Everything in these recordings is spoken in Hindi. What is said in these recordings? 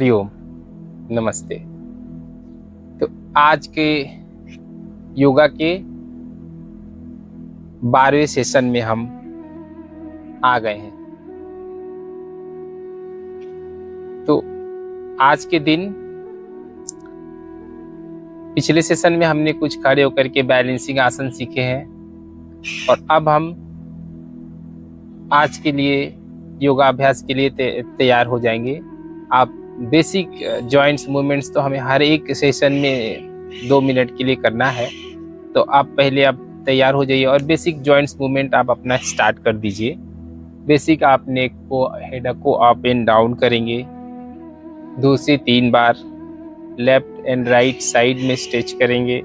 हरिओम, नमस्ते। तो आज के योगा के 12वें सेशन में हम आ गए हैं। तो आज के दिन पिछले सेशन में हमने कुछ खड़े होकर के बैलेंसिंग आसन सीखे हैं और अब हम आज के लिए योगाभ्यास के लिए तैयार हो जाएंगे। आप बेसिक जॉइंट्स मूवमेंट्स तो हमें हर एक सेशन में 2 मिनट के लिए करना है, तो आप पहले आप तैयार हो जाइए और बेसिक जॉइंट्स मूवमेंट आप अपना स्टार्ट कर दीजिए। बेसिक आप नेक को, हेड को अप एंड डाउन करेंगे 2 से 3 बार। लेफ्ट एंड राइट साइड में स्ट्रेच करेंगे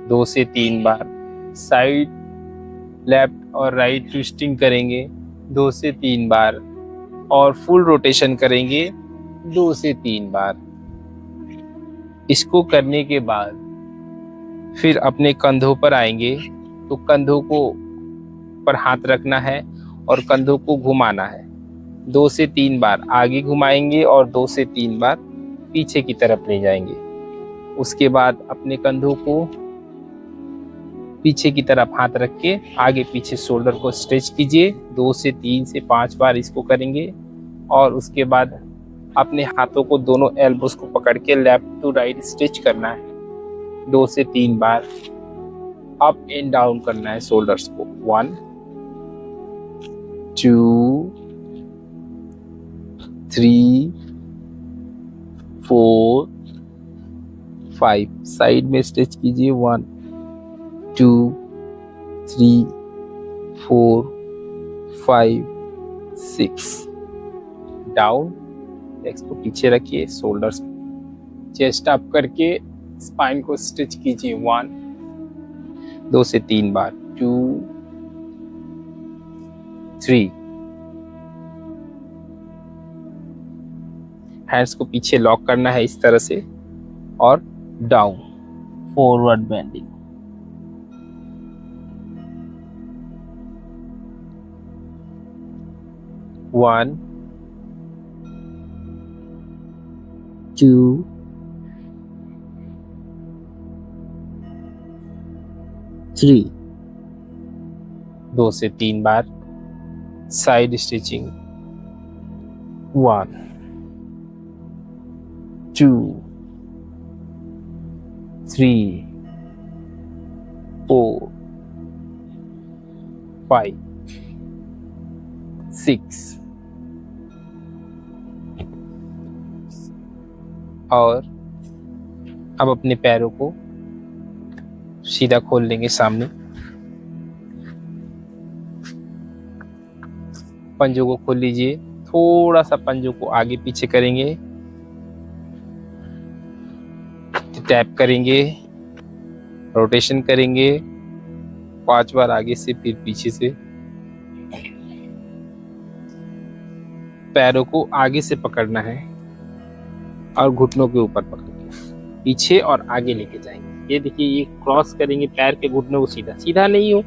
2 से 3 बार। साइड लेफ्ट और राइट ट्विस्टिंग करेंगे 2 से 3 बार और फुल रोटेशन करेंगे 2 से 3 बार। इसको करने के बाद फिर अपने कंधों पर आएंगे, तो कंधों को पर हाथ रखना है और कंधों को घुमाना है 2 से 3 बार आगे घुमाएंगे और 2 से 3 बार पीछे की तरफ ले जाएंगे। उसके बाद अपने कंधों को पीछे की तरफ हाथ रख के आगे पीछे शोल्डर को स्ट्रेच कीजिए 2 से 3 से 5 बार इसको करेंगे। और उसके बाद अपने हाथों को दोनों एल्बोस को पकड़ के लेफ्ट टू राइट स्ट्रेच करना है 2 से 3 बार। अप एंड डाउन करना है शोल्डर्स को 1 2 3 4 5। साइड में स्ट्रेच कीजिए 1 2 3 4 5 6। डाउन, लेग्स को पीछे रखिए, शोल्डर्स चेस्ट अप करके स्पाइन को स्ट्रेच कीजिए 1 2 से 3 बार 2 3। हैंड्स को पीछे लॉक करना है इस तरह से और डाउन, फॉरवर्ड बेंडिंग। वन 2 3। 2 से 3 बार साइड स्टिचिंग 1 2 3 4 5 6। और अब अपने पैरों को सीधा खोल लेंगे सामने, पंजों को खोल लीजिए, थोड़ा सा पंजों को आगे पीछे करेंगे, टैप करेंगे, रोटेशन करेंगे 5 बार आगे से फिर पीछे से। पैरों को आगे से पकड़ना है और घुटनों के ऊपर पकड़ के पीछे और आगे लेके जाएंगे। ये देखिए, ये क्रॉस करेंगे पैर के घुटनों को, सीधा सीधा नहीं हो,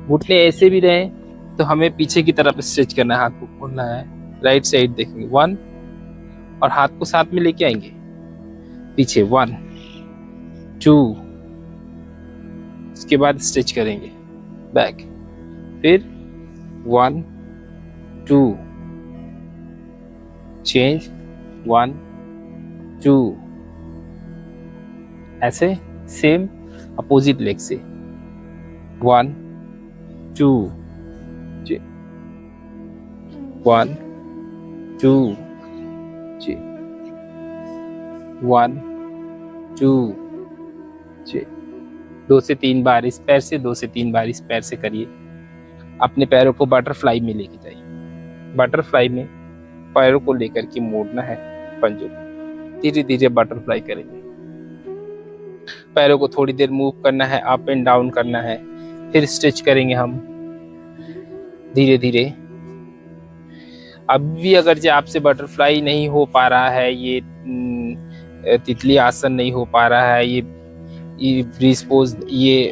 घुटने ऐसे भी रहे तो हमें पीछे की तरफ स्ट्रेच करना है, हाथ को खोलना है, राइट साइड देखेंगे 1 और हाथ को साथ में लेके आएंगे पीछे 1 2। उसके बाद स्ट्रेच करेंगे बैक, फिर 1 2 चेंज 1 2। ऐसे सेम अपोजिट लेग से 1 2 1 2 1 2। 2 से 3 बार इस पैर से, 2 से 3 बार इस पैर से करिए। अपने पैरों को बटरफ्लाई में लेके जाइए। बटरफ्लाई में पैरों को लेकर के मोड़ना है, पंजों को धीरे धीरे बटरफ्लाई करेंगे। पैरों को थोड़ी देर मूव करना है, अप एंड डाउन करना है, फिर स्ट्रेच करेंगे हम धीरे धीरे। अब भी अगर जो आपसे बटरफ्लाई नहीं हो पा रहा है, ये तितली आसन नहीं हो पा रहा है, ये ब्रीज पोज, ये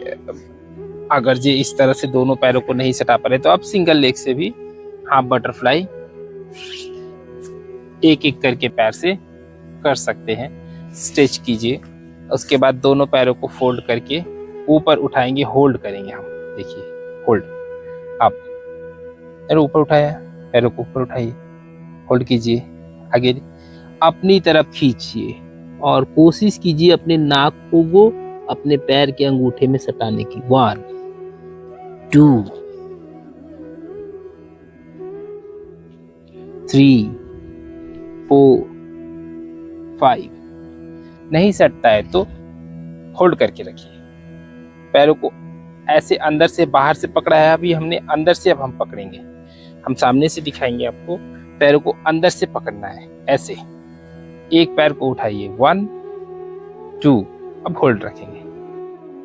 अगर जे इस तरह से दोनों पैरों को नहीं सटा पा रहे तो आप सिंगल लेग से भी हाफ बटरफ्लाई एक एक करके पैर से कर सकते हैं। स्ट्रेच कीजिए, उसके बाद दोनों पैरों को फोल्ड करके ऊपर उठाएंगे, होल्ड करेंगे हम। देखिए होल्ड, आप पैरों ऊपर उठाया, पैरों को ऊपर उठाइए, होल्ड कीजिए, आगे अपनी तरफ खींचिए और कोशिश कीजिए अपने नाक को अपने पैर के अंगूठे में सटाने की। 1 2 3 4 5। नहीं सटता है तो होल्ड करके रखिए। पैरों को ऐसे अंदर से बाहर से पकड़ा है अभी हमने, अंदर से अब हम पकड़ेंगे। हम सामने से दिखाएंगे आपको। पैरों को अंदर से पकड़ना है ऐसे। एक पैर को उठाइए, 1 2, अब होल्ड रखेंगे।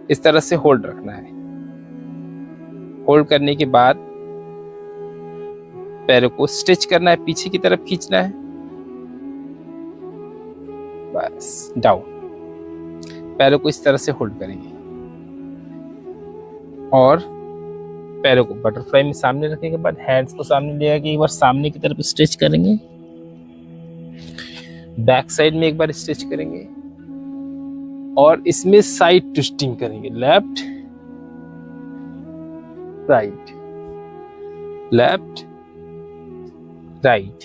इस तरह से होल्ड रखना है। होल्ड करने के बाद पैरों को स्ट्रेच करना है, पीछे की तरफ खींचना है, बस डाउन। पैरों को इस तरह से होल्ड करेंगे और पैरों को बटरफ्लाई में सामने रखने के बाद हैंड्स को सामने ले आके एक बार सामने की तरफ स्ट्रेच करेंगे। बैक साइड में एक बार स्ट्रेच करेंगे और इसमें साइड ट्विस्टिंग करेंगे। Left right, left right,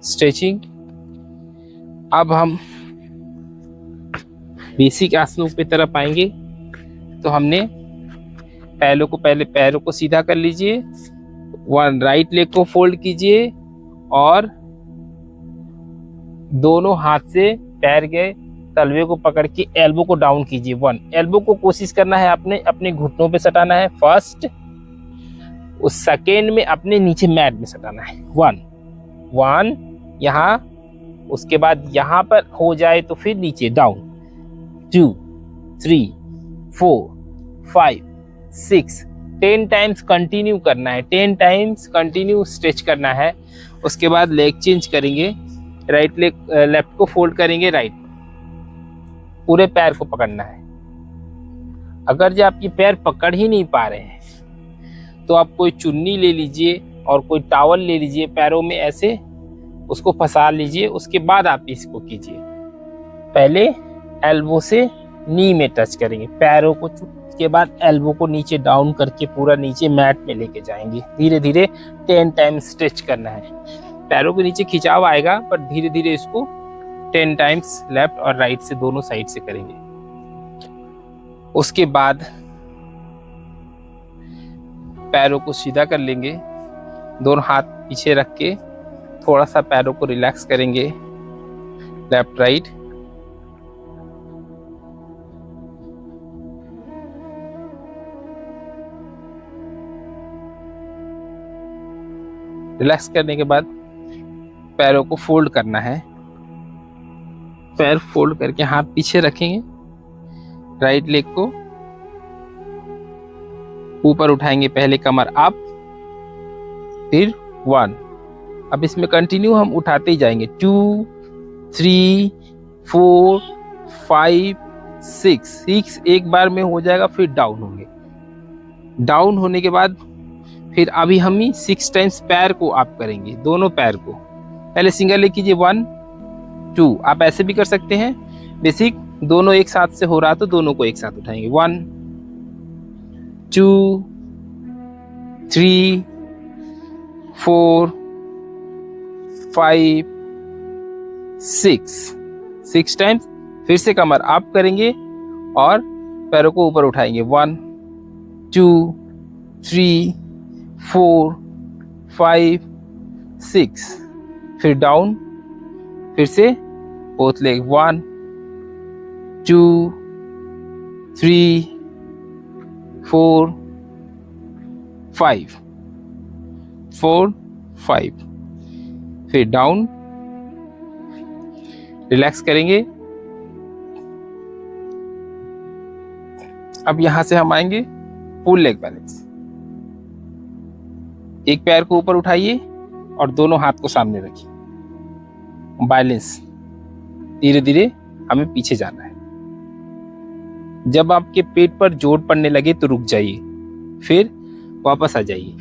stretching. अब हम बेसिक आसनों पे तरफ आएंगे। तो हमने पहले पैरों को सीधा कर लीजिए, 1 राइट लेग को फोल्ड कीजिए और दोनों हाथ से पैर के तलवे को पकड़ के एल्बो को डाउन कीजिए। 1 एल्बो को कोशिश करना है अपने घुटनों पे सटाना है फर्स्ट, उस सेकेंड में अपने नीचे मैट में सटाना है। 1 यहाँ, उसके बाद यहाँ पर हो जाए तो फिर नीचे डाउन। 2 3 4 5 6 10 टाइम्स कंटिन्यू करना है, 10 टाइम्स कंटिन्यू स्ट्रेच करना है। उसके बाद लेग चेंज करेंगे, राइट लेग लेफ्ट को फोल्ड करेंगे, राइट पूरे पैर को पकड़ना है। अगर जो आपकी पैर पकड़ ही नहीं पा रहे हैं तो आप कोई चुन्नी ले लीजिए और कोई टॉवल ले लीजिए, पैरों में ऐसे उसको फंसा लीजिए। उसके बाद आप इसको कीजिए। पहले एल्बो से नी में टच करेंगे पैरों को, उसके बाद एल्बो को नीचे डाउन करके पूरा नीचे मैट में लेके जाएंगे। धीरे धीरे 10 टाइम्स स्ट्रेच करना है। पैरों के नीचे खिंचाव आएगा पर धीरे धीरे इसको 10 टाइम्स लेफ्ट और राइट से दोनों साइड से करेंगे। उसके बाद पैरों को सीधा कर लेंगे, दोनों हाथ पीछे रख के थोड़ा सा पैरों को रिलैक्स करेंगे, लेफ्ट राइट। रिलैक्स करने के बाद पैरों को फोल्ड करना है। पैर फोल्ड करके हाथ पीछे रखेंगे, राइट लेग को ऊपर उठाएंगे, पहले कमर अप, फिर 1। अब इसमें कंटिन्यू हम उठाते ही जाएंगे। 2 3 4 5 6 एक बार में हो जाएगा, फिर डाउन होंगे। डाउन होने के बाद फिर अभी हम 6 टाइम्स पैर को अप करेंगे, दोनों पैर को। पहले सिंगल लेग कीजिए, 1 2। आप ऐसे भी कर सकते हैं, बेसिक दोनों एक साथ से हो रहा तो दोनों को एक साथ उठाएंगे। 1 2 3 4 5 6 टाइम्स। फिर से कमर अप करेंगे और पैरों को ऊपर उठाएंगे। 1 2 3 4 5 6, फिर डाउन, फिर से बोथ लेग। 1 2 3 4 5 4 5, फिर डाउन, रिलैक्स करेंगे। अब यहां से हम आएंगे फुल लेग बैलेंस। एक पैर को ऊपर उठाइए और दोनों हाथ को सामने रखिए, बैलेंस। धीरे धीरे हमें पीछे जाना है। जब आपके पेट पर जोर पड़ने लगे तो रुक जाइए, फिर वापस आ जाइए।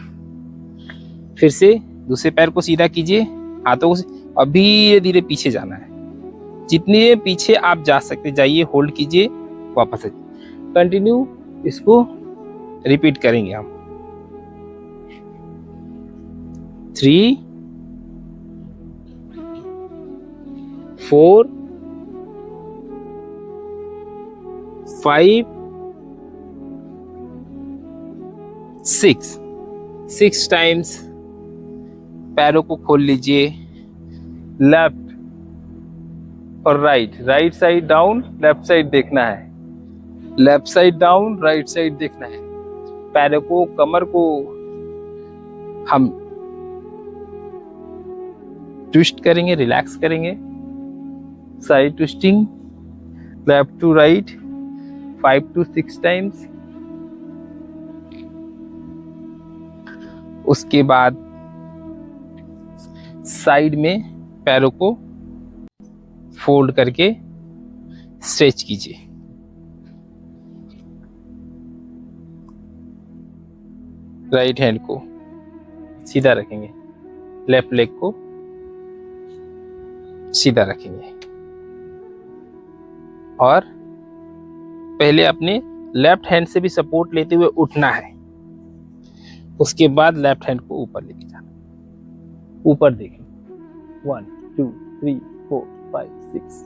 फिर से दूसरे पैर को सीधा कीजिए, हाथों को अभी धीरे धीरे पीछे जाना है, जितने पीछे आप जा सकते जाइए, होल्ड कीजिए, वापस आइए, कंटिन्यू इसको रिपीट करेंगे हम। 3 4 5 6 टाइम्स पैरों को खोल लीजिए, लेफ्ट और right side down, left side देखना है, left side down, right side देखना है। पैरों को, कमर को हम ट्विस्ट करेंगे, रिलैक्स करेंगे, side twisting, left to right 5 to 6 times. उसके बाद साइड में पैरों को फोल्ड करके स्ट्रेच कीजिए। राइट हैंड को सीधा रखेंगे, लेफ्ट लेग को सीधा रखेंगे और पहले अपने लेफ्ट हैंड से भी सपोर्ट लेते हुए उठना है। उसके बाद लेफ्ट हैंड को ऊपर लेके जाना, ऊपर देखें, 1 2 3 4 5 6,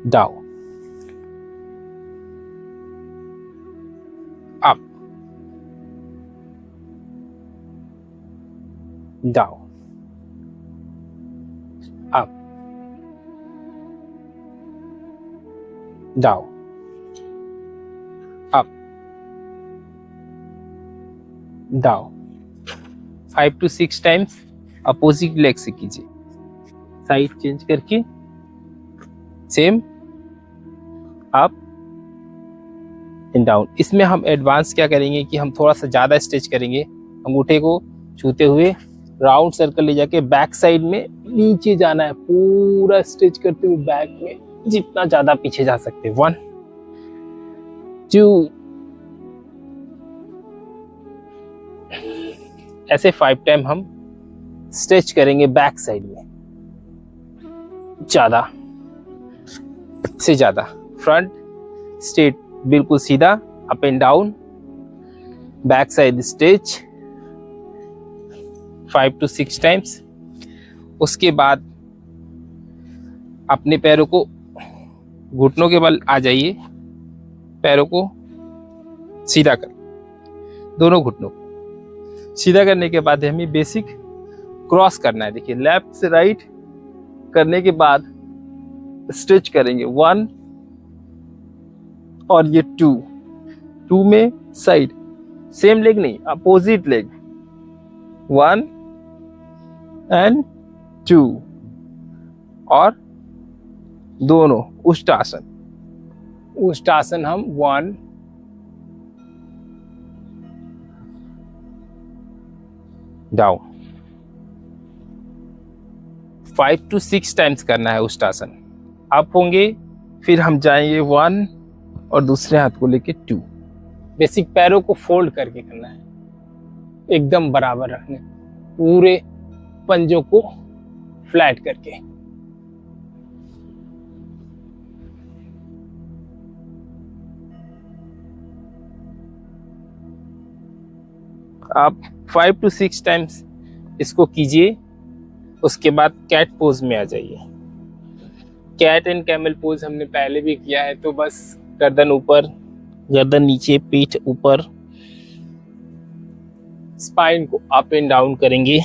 down, up, down, up, down, up, down. 5 to 6 times opposite leg से कीजिए, साइड चेंज करके सेम अप एंड डाउन। इसमें हम एडवांस क्या करेंगे कि हम थोड़ा सा ज्यादा स्ट्रेच करेंगे, अंगूठे को छूते हुए राउंड सर्कल ले जाके बैक साइड में नीचे जाना है, पूरा स्ट्रेच करते हुए बैक में जितना ज्यादा पीछे जा सकते हैं। 1 2 ऐसे 5 टाइम हम स्ट्रेच करेंगे बैक साइड में, ज्यादा से ज्यादा। फ्रंट स्ट्रेट बिल्कुल सीधा, up and down, back side stretch 5 to 6 times. उसके बाद अपने पैरों को घुटनों के बल आ जाइए, पैरों को सीधा कर, दोनों घुटनों को सीधा करने के बाद हमें बेसिक क्रॉस करना है। देखिए, लेफ्ट से राइट करने के बाद स्ट्रेच करेंगे 1 और ये 2 में साइड, सेम लेग नहीं, अपोजिट लेग, 1 and 2 और दोनों उष्टासन। उष्टासन हम 1 डाउन, 5 to 6 टाइम्स करना है उष्टासन। अप होंगे, फिर हम जाएंगे 1 और दूसरे हाथ को लेके 2। बेसिक पैरों को फोल्ड करके करना है, एकदम बराबर रखने, पूरे पंजों को फ्लैट करके। आप 5 to 6 टाइम्स इसको कीजिए। उसके बाद कैट पोज में आ जाइए। कैट एंड कैमल पोज हमने पहले भी किया है, तो बस गर्दन ऊपर, गर्दन नीचे, पीठ ऊपर, स्पाइन को अप एंड डाउन करेंगे,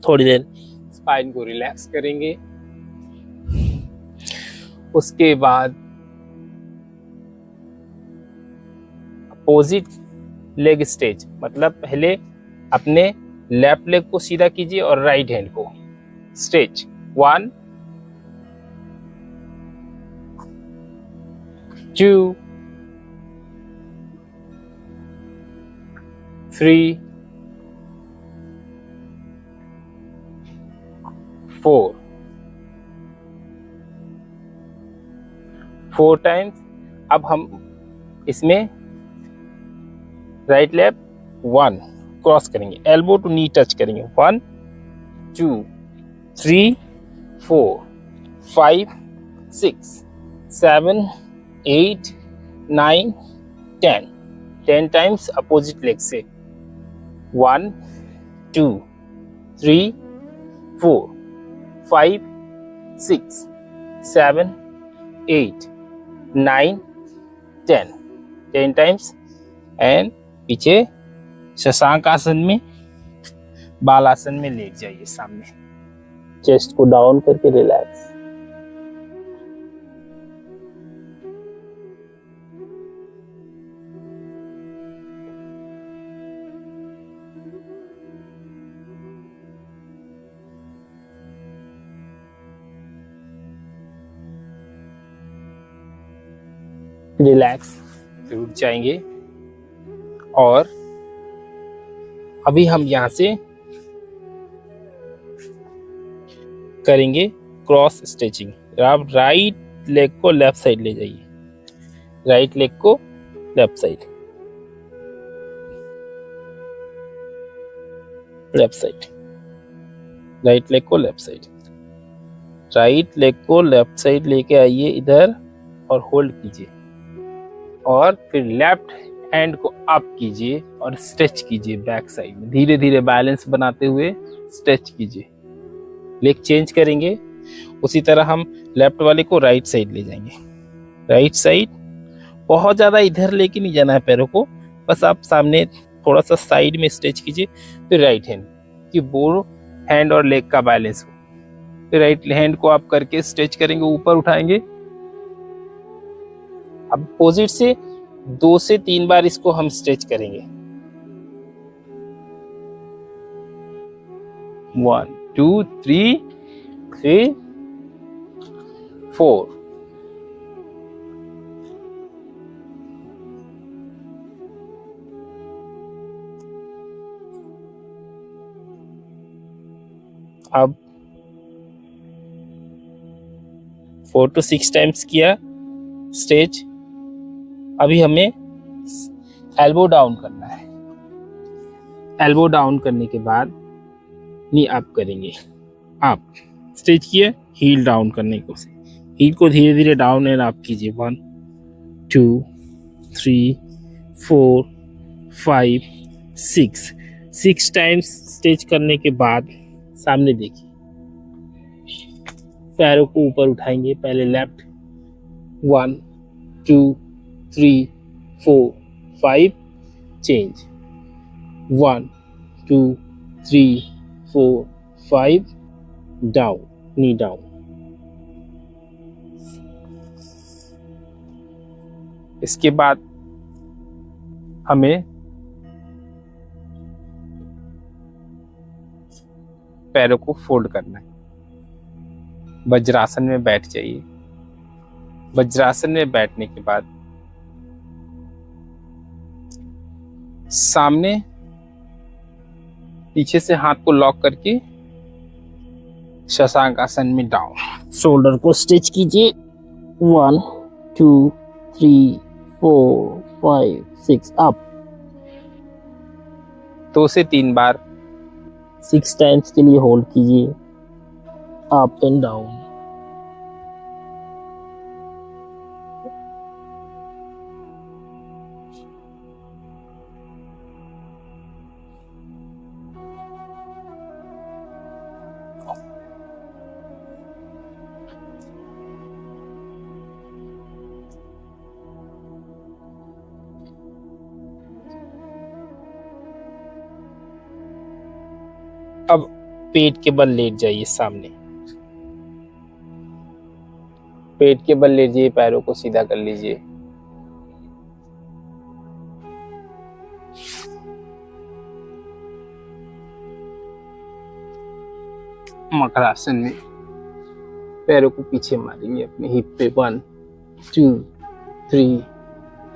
थोड़ी देर स्पाइन को रिलैक्स करेंगे। उसके बाद अपोजिट लेग स्ट्रेच, मतलब पहले अपने लेफ्ट लेग को सीधा कीजिए और राइट हैंड को स्ट्रेच। 1 2 3 4 टाइम्स। अब हम इसमें राइट लेफ्ट 1 क्रॉस करेंगे, एल्बो टू नी टच करेंगे, 1 2 3 4 5 6 7 8 9 10 10 टाइम्स अपोजिट लेग से 1 2 3 4 5 6 7 8 9 10 10 टाइम्स। एंड पीछे शशांक आसन में, बाल आसन में लेट जाइए सामने, चेस्ट को डाउन करके रिलैक्स। रिलैक्स, फिर उठ जाएंगे। और अभी हम यहां से करेंगे क्रॉस स्ट्रेचिंग। आप राइट लेग को लेफ्ट साइड ले जाइए, राइट लेग को left side, left side, right leg को लेफ्ट साइड, राइट लेग को लेफ्ट साइड लेके आइए इधर और होल्ड कीजिए। और फिर लेफ्ट हैंड को अप कीजिए और स्ट्रेच कीजिए बैक साइड में, धीरे धीरे बैलेंस बनाते हुए स्ट्रेच कीजिए। लेग चेंज करेंगे, उसी तरह हम लेफ्ट वाले को राइट साइड ले जाएंगे। राइट साइड, बहुत ज्यादा इधर लेके नहीं जाना है पैरों को, बस आप सामने थोड़ा सा साइड में स्ट्रेच कीजिए। फिर राइट हैंड कि बोरो हैंड और लेग का बैलेंस हो। फिर राइट हैंड को आप करके स्ट्रेच करेंगे, ऊपर उठाएंगे। अब अपोजिट से 2 से 3 बार इसको हम स्ट्रेच करेंगे। 1 2 3 4। अब 4 to 6 टाइम्स किया स्ट्रेच। अभी हमें एल्बो डाउन करना है। एल्बो डाउन करने के बाद नी अप करेंगे। अप स्ट्रेच किए, हील डाउन करने की कोशिश, हील को धीरे धीरे डाउन एंड अप कीजिए। 1 2 3 4 5 6 टाइम्स स्ट्रेच करने के बाद सामने देखिए, पैरों को ऊपर उठाएंगे। पहले left 1 2 3 4 5 change 1 2 3 4 5 down, knee down. इसके बाद हमें पैरों को फोल्ड करना है। वज्रासन में बैठ जाइए। वज्रासन में बैठने के बाद सामने पीछे से हाथ को लॉक करके शशांक आसन में डाउन। शोल्डर को स्ट्रेच कीजिए। 1 2 3 4 5 6 अप। 2 से 3 बार 6 टाइम्स के लिए होल्ड कीजिए, अप एंड डाउन। अब पेट के बल लेट जाइए सामने, पेट के बल लीजिए, पैरों को सीधा कर लीजिए। मकरासन में पैरों को पीछे मारेंगे अपने हिप पे। 1 2 3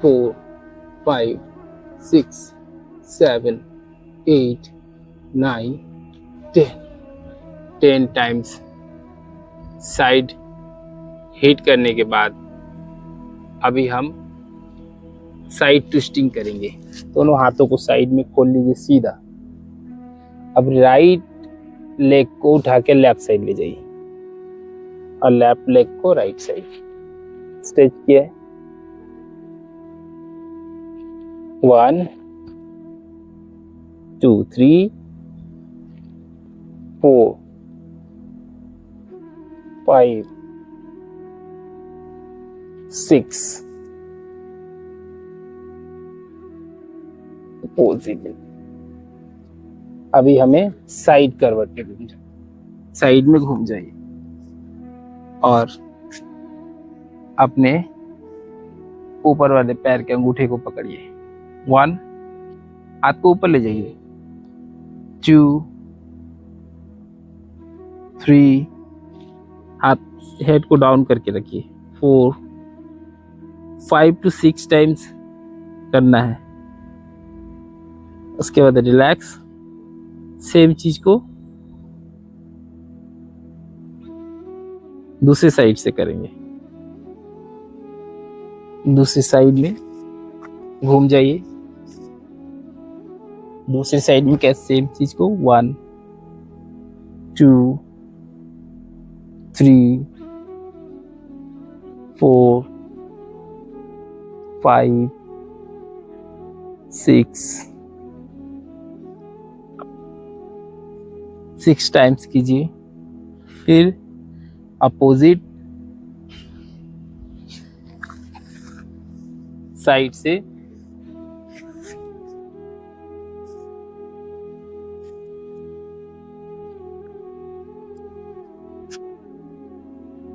4 5 6 7 8 9 10 टाइम्स साइड हिट करने के बाद अभी हम साइड ट्विस्टिंग करेंगे। दोनों हाथों को साइड में खोल लीजिए सीधा। अब राइट लेग को उठा के लेफ्ट साइड ले जाइए। और लेफ्ट लेग को राइट साइड स्ट्रेच किया है। 1 2 3 4 5 6 अपोजिट। अभी हमें साइड करवट पे घूम जाए, साइड में घूम जाइए और अपने ऊपर वाले पैर के अंगूठे को पकड़िए। 1, हाथ को ऊपर ले जाइए। 2 3, हाथ हेड को डाउन करके रखिए। 4 5 to 6 टाइम्स करना है। उसके बाद रिलैक्स। सेम चीज को दूसरी साइड से करेंगे। दूसरी साइड में घूम जाइए। दूसरी साइड में कैसे सेम चीज को 1 2 3 4 5 6 टाइम्स कीजिए। फिर अपोजिट साइड से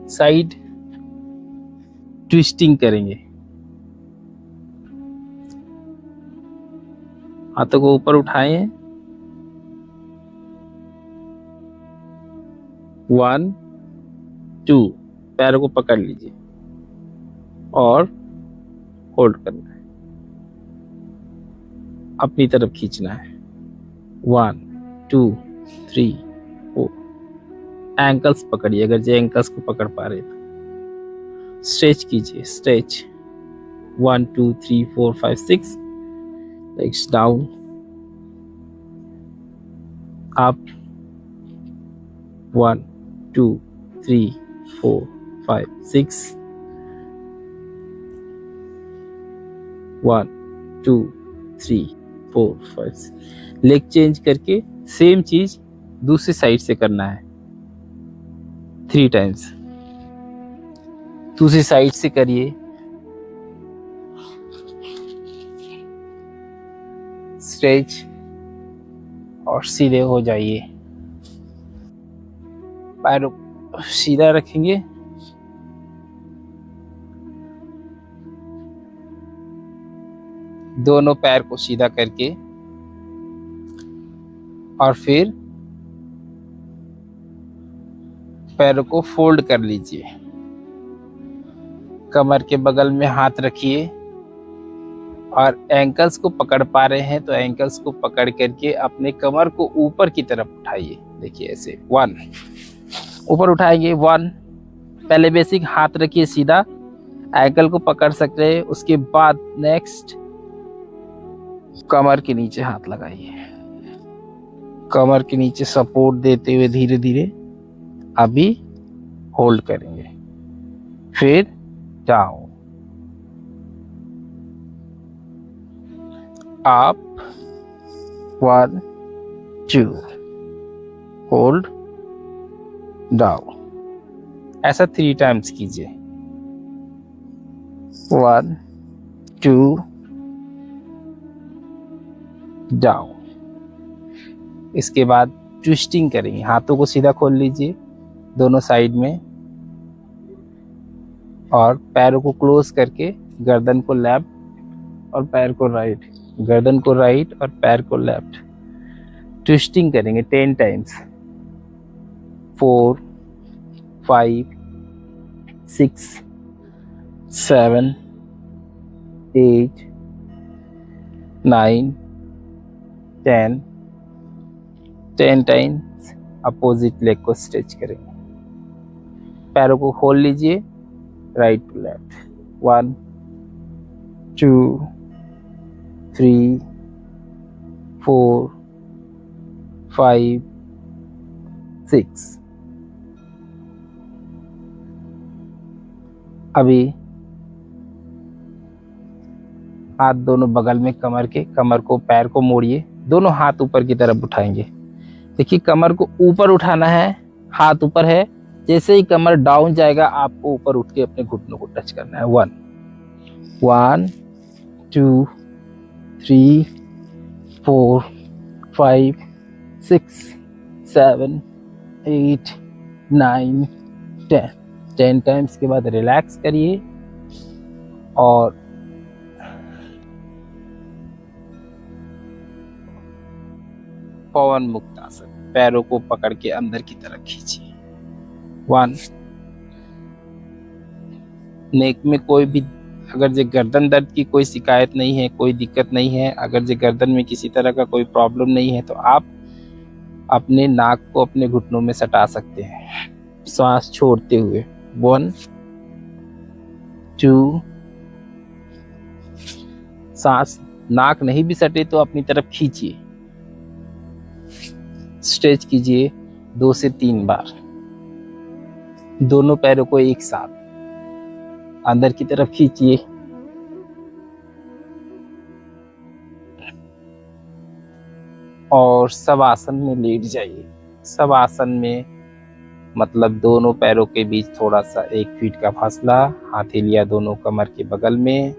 साइड ट्विस्टिंग करेंगे। हाथों को ऊपर उठाएं। 1 2, पैरों को पकड़ लीजिए और होल्ड करना है, अपनी तरफ खींचना है। 1 2 3 4। एंकल्स पकड़िए, अगर जो एंकल्स को पकड़ पा रहे तो स्ट्रेच कीजिए। Stretch 1 2 3 4 5 6। Legs down, up 1 2 3 4 5 6। 1 2 3 4 5 6। Leg change करके सेम चीज दूसरी साइड से करना है 3 टाइम्स। दूसरी साइड से करिए। स्ट्रेच और सीधे हो जाइए। पैरों सीधा रखेंगे। दोनों पैर को सीधा करके और फिर पैरों को फोल्ड कर लीजिए। कमर के बगल में हाथ रखिए और एंकल्स को पकड़ पा रहे हैं तो एंकल्स को पकड़ करके अपने कमर को ऊपर की तरफ उठाइए। देखिए ऐसे 1 ऊपर उठाएंगे। 1, पहले बेसिक हाथ रखिए सीधा, एंकल को पकड़ सकते हैं। उसके बाद नेक्स्ट कमर के नीचे हाथ लगाइए। कमर के नीचे सपोर्ट देते हुए धीरे धीरे अभी होल्ड करेंगे। फिर डाउन, अप 1 2, होल्ड, डाउन। ऐसा 3 टाइम्स कीजिए। 1 2, डाउन। इसके बाद ट्विस्टिंग करेंगे। हाथों को सीधा खोल लीजिए दोनों साइड में और पैरों को क्लोज करके गर्दन को लेफ्ट और पैर को राइट, गर्दन को राइट और पैर को लेफ्ट ट्विस्टिंग करेंगे 10 टाइम्स। 4 5 6 7 8 9 10 टाइम्स अपोजिट लेग को स्ट्रेच करेंगे। पैरों को खोल लीजिए राइट टू लेफ्ट। 1 2 3 4 5 6 अभी हाथ दोनों बगल में कमर को पैर को मोड़िए, दोनों हाथ ऊपर की तरफ उठाएंगे। देखिए कमर को ऊपर उठाना है, हाथ ऊपर है, जैसे ही कमर डाउन जाएगा आपको ऊपर उठ के अपने घुटनों को टच करना है। 1 2 3 4 5 6 7 8 9 10 टाइम्स के बाद रिलैक्स करिए और पवन मुक्त आसन, पैरों को पकड़ के अंदर की तरफ खींचिए। 1 नेक में कोई भी अगर जो गर्दन दर्द की कोई शिकायत नहीं है, कोई दिक्कत नहीं है, अगर जो गर्दन में किसी तरह का कोई प्रॉब्लम नहीं है तो आप अपने नाक को अपने घुटनों में सटा सकते हैं सांस छोड़ते हुए। 1 2 सांस नाक नहीं भी सटे तो अपनी तरफ खींचिए, स्ट्रेच कीजिए 2 से 3 बार। दोनों पैरों को एक साथ अंदर की तरफ खींचिए और शवासन में लेट जाइए। शवासन में मतलब दोनों पैरों के बीच थोड़ा सा 1 फीट का फासला, हथेलियां दोनों कमर के बगल में,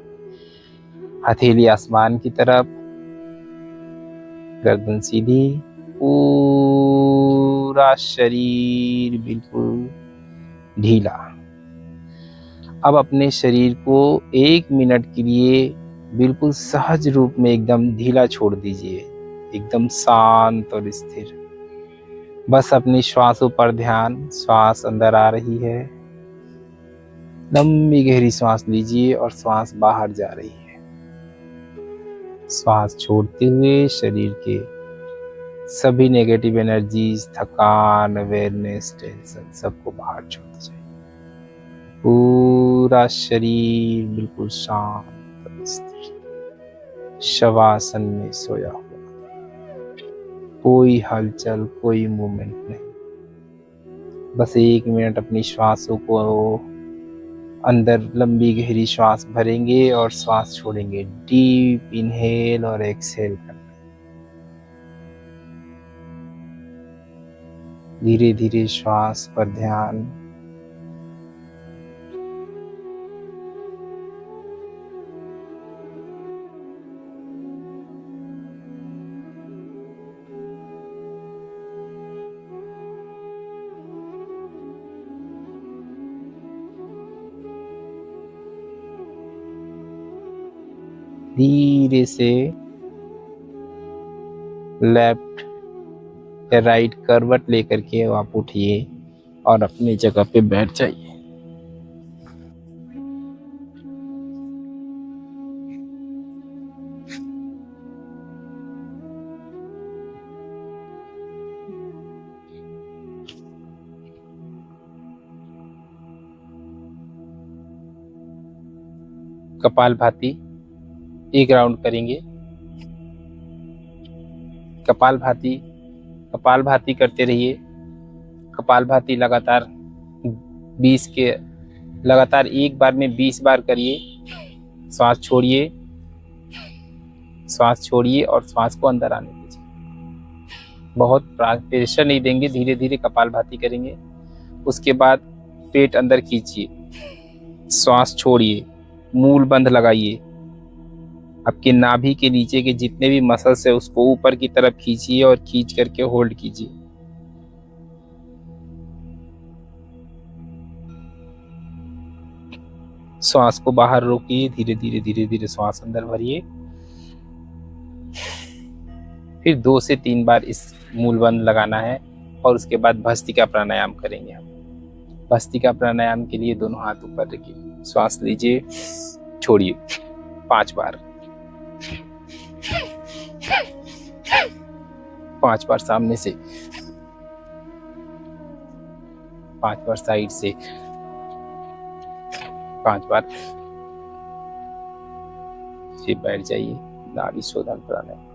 हथेली आसमान की तरफ, गर्दन सीधी, पूरा शरीर बिल्कुल ढीला। अब अपने शरीर को 1 मिनट के लिए बिल्कुल सहज रूप में एकदम ढीला छोड़ दीजिए, एकदम शांत और स्थिर। बस अपनी श्वासों पर ध्यान, श्वास अंदर आ रही है, लंबी गहरी सांस लीजिए और श्वास बाहर जा रही है। श्वास छोड़ते हुए शरीर के सभी नेगेटिव एनर्जीज, थकान, अवेयरनेस, टेंशन सबको बाहर छोड़ दीजिए। पूरा शरीर बिल्कुल शांत और स्थिर शवासन में सोया हुआ, कोई हलचल, कोई मूवमेंट नहीं। बस 1 मिनट अपनी श्वासों को अंदर लंबी गहरी श्वास भरेंगे और श्वास छोड़ेंगे। डीप इनहेल और एक्सहेल करना, धीरे धीरे श्वास पर ध्यान। धीरे से लेफ्ट या राइट करवट लेकर के आप उठिए और अपनी जगह पे बैठ जाइए। कपालभाति 1 राउंड करेंगे। कपालभाति करते रहिए। कपालभाति लगातार एक बार में 20 बार करिए। श्वास छोड़िए और श्वास को अंदर आने दीजिए। बहुत प्रेशर नहीं देंगे, धीरे धीरे कपालभाति करेंगे। उसके बाद पेट अंदर खींचिए, श्वास छोड़िए, मूल बंध लगाइए। आपके नाभि के नीचे के जितने भी मसल्स है उसको ऊपर की तरफ खींचिए और खींच करके होल्ड कीजिए। श्वास को बाहर रोकिए, धीरे धीरे श्वास अंदर भरिए। फिर 2 से 3 बार इस मूल बंध लगाना है और उसके बाद भस्त्रिका प्राणायाम करेंगे हम। भस्त्रिका प्राणायाम के लिए दोनों हाथ ऊपर रखिए, श्वास लीजिए, छोड़िए 5 बार। 5 बार सामने से, 5 बार साइड से, 5 बार। फिर बैठ जाइए, नाभि शोधन प्राणायाम।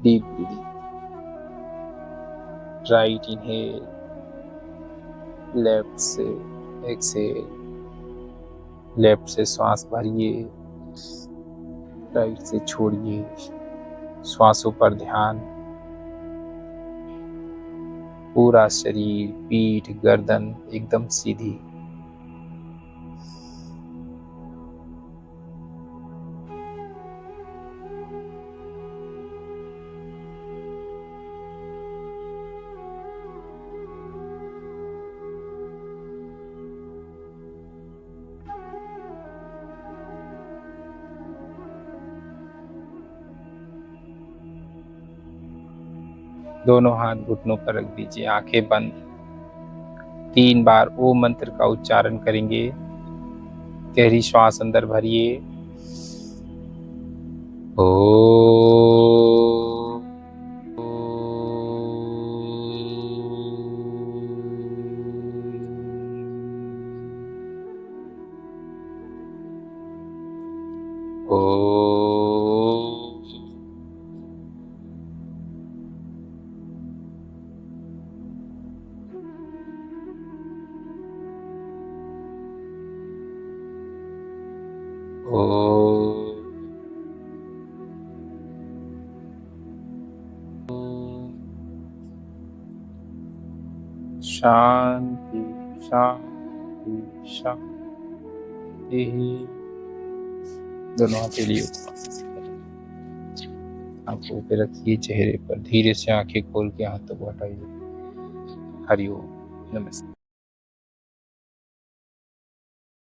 Deep breathing, right inhale, left से एक्सेल। लेफ्ट से श्वास भरिए, राइट से छोड़िए। श्वासों पर ध्यान। पूरा शरीर, पीठ, गर्दन एकदम सीधी। दोनों हाथ घुटनों पर रख दीजिए, आंखें बंद। 3 बार ओम मंत्र का उच्चारण करेंगे। गहरी श्वास अंदर भरिए। शांति शांति शांति। दोनों हथेलियों आंखों पे रखिए, चेहरे पर धीरे से आंखें खोल के हाथों को हटाइए। हरिओम, नमस्ते।